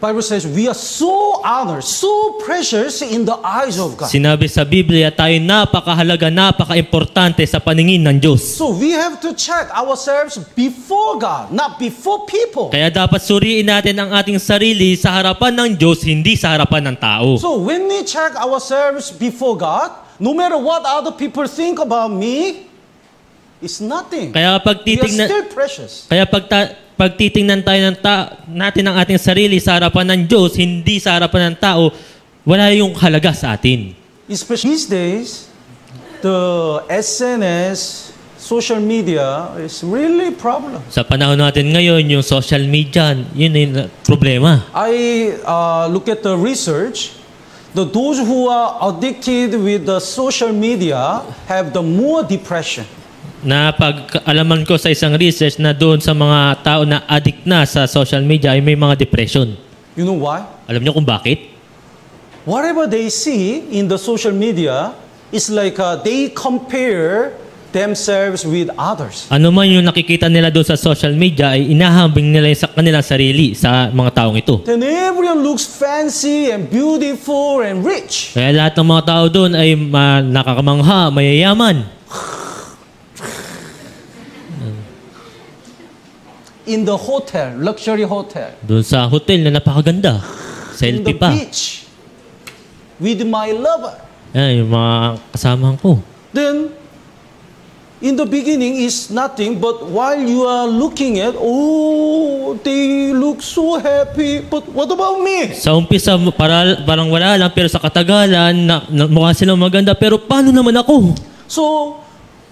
Bible says we are so honored, so precious in the eyes of God. Sinabi sa Biblia, tayo napakahalaga, napaka-importante sa paningin ng Diyos. So we have to check ourselves before God, not before people. Kaya dapat suriin natin ang ating sarili sa harapan ng Diyos, hindi sa harapan ng tao. So when we check ourselves before God, no matter what other people think about me, it's nothing. Kaya pag We are titingnan, still precious. kaya pag titingnan tayo natin ang ating sarili sa harapan ng Diyos, hindi sa harapan ng tao, wala yung halaga sa atin. Especially these days, the SNS, social media is really a problem. Sa panahon natin ngayon, yung social media, yun yung problema. I look at the research. Those who are addicted with the social media have the more depression. Na pag-alaman ko sa isang research na doon sa mga tao na addict na sa social media ay may mga depression. You know why? Alam niyo kung bakit? Whatever they see in the social media is like they compare themselves with others. Ano man yung nakikita nila doon sa social media ay inahambing nila sa kanilang sarili sa mga taong ito. Then everyone looks fancy and beautiful and rich. Kaya lahat ng mga tao doon ay nakakamangha, mayayaman. In the hotel, luxury hotel. Doon sa hotel na napakaganda. In the Selfie pa. beach. With my lover. Yan, yung mga kasamahan ko. Then, in the beginning is nothing, but while you are looking at, oh, they look so happy, but what about me? Sa umpisa, parang wala lang, pero sa katagalan, mukha silang maganda, pero paano naman ako? So,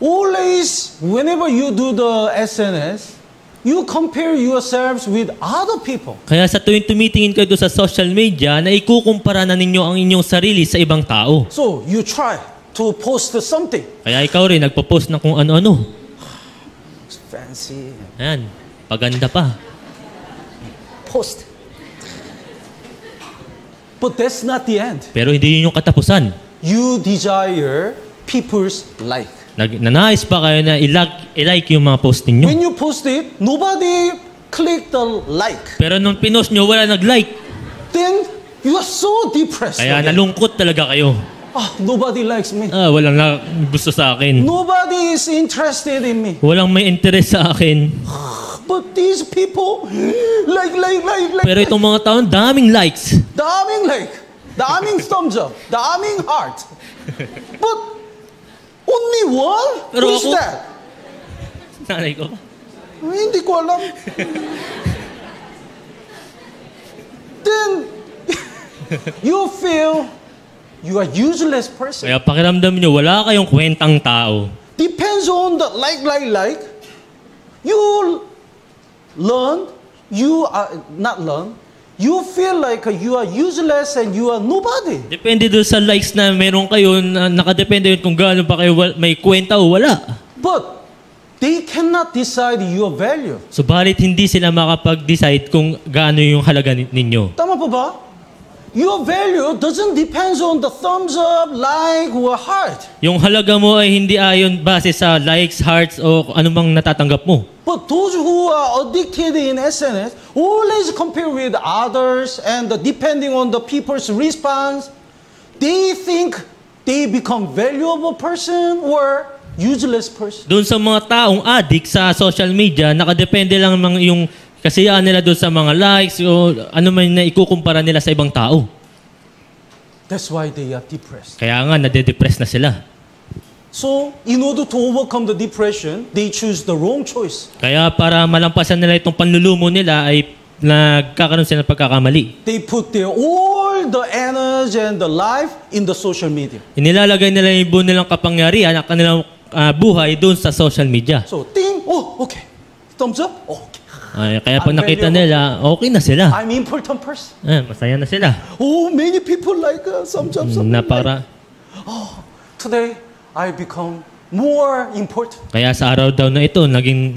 always, whenever you do the SNS, you compare yourselves with other people. Kaya sa tuwing tumitingin kayo doon sa social media, na ikukumpara na ninyo ang inyong sarili sa ibang tao. So, you try to post something. Kaya ikaw rin, nagpo-post na kung ano-ano. It's fancy. Ayan, paganda pa. Post. But that's not the end. Pero hindi yun yung katapusan. You desire people's like. Nanais pa kayo na i-like yung mga post ninyo. When you post it, nobody click the like. Pero nung pinost nyo, wala nag-like. Then, you are so depressed. Kaya again. nalungkot talaga kayo. Nobody likes me. Walang gusto sa akin. Nobody is interested in me. Walang may interest sa akin. But these people, like. Pero itong mga taon, daming likes. Daming like. Daming thumbs up. Daming heart. But, only one? Pero Who's ako- that? Nanay ko. Hindi ko alam. Then, you feel you are useless person. Kaya pakiramdam nyo, wala kayong kwentang tao. Depends on the like. You learn, you are not learn. You feel like you are useless and you are nobody. Depende doon sa likes na meron kayo, nakadepende yun kung gaano pa kayo may kwenta o wala. But they cannot decide your value. Subalit hindi sila makapag-decide kung gaano yung halaga ninyo. Tama pa ba? Your value doesn't depend on the thumbs up, like, or heart. Yung halaga mo ay hindi ayon base sa likes, hearts o anumang natatanggap mo. But those who are addicted in SNS always compare with others and depending on the people's response, they think they become valuable person or useless person. Doon sa mga taong addict sa social media, nakadepende lang yung kasiyaan nila doon sa mga likes o ano man na ikukumpara nila sa ibang tao. That's why they are depressed. Kaya nga, nade-depress na sila. So, in order to overcome the depression, they choose the wrong choice. Kaya para malampasan nila itong panlulumo nila ay nagkakaroon sila ng pagkakamali. They put their all the energy and the life in the social media. Inilalagay nila yung buo nilang kapangyarihan at kanilang buhay doon sa social media. So, ting, oh, okay. Thumbs up, okay. Kaya pag nakita nila, okay na sila. I'm important person. Masaya na sila. Oh, many people like thumbs up. Na para, Today, I become more important. kaya sa araw daw na ito, naging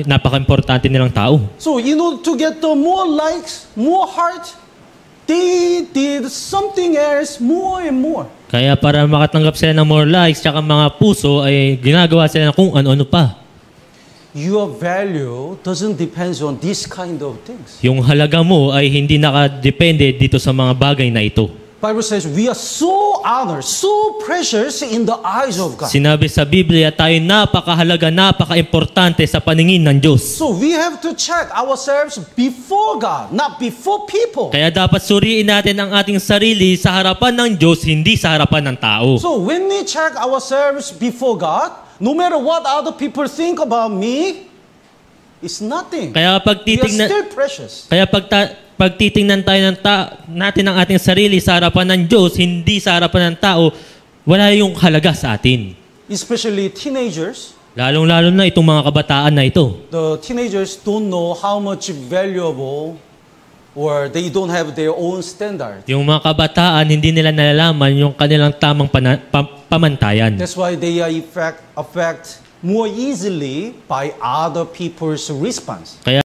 napaka-importante nilang tao. So, in order to get the more likes, more heart, they did something else more and more. Kaya para makatanggap sila ng more likes tsaka mga puso, ay ginagawa sila ng kung ano-ano pa. your value doesn't depend on this kind of things. Yung halaga mo ay hindi nakadepende dito sa mga bagay na ito. Bible says we are so honored, so precious in the eyes of God. Sinabi sa Biblia, tayo napakahalaga, napaka-importante sa paningin ng Diyos. So we have to check ourselves before God, not before people. Kaya dapat suriin natin ang ating sarili sa harapan ng Diyos, hindi sa harapan ng tao. So when we check ourselves before God, no matter what other people think about me, it's nothing. Kaya We are pagtitingnan, still precious. kaya pagtitingnan tayo natin ang ating sarili sa harapan ng Diyos, hindi sa harapan ng tao, wala yung halaga sa atin. Especially teenagers. Lalong-lalo na itong mga kabataan na ito. The teenagers don't know how much valuable or they don't have their own standard. Yung mga kabataan, hindi nila nalalaman yung kanilang tamang pamantayan. That's why they are affect more easily by other people's response. Kaya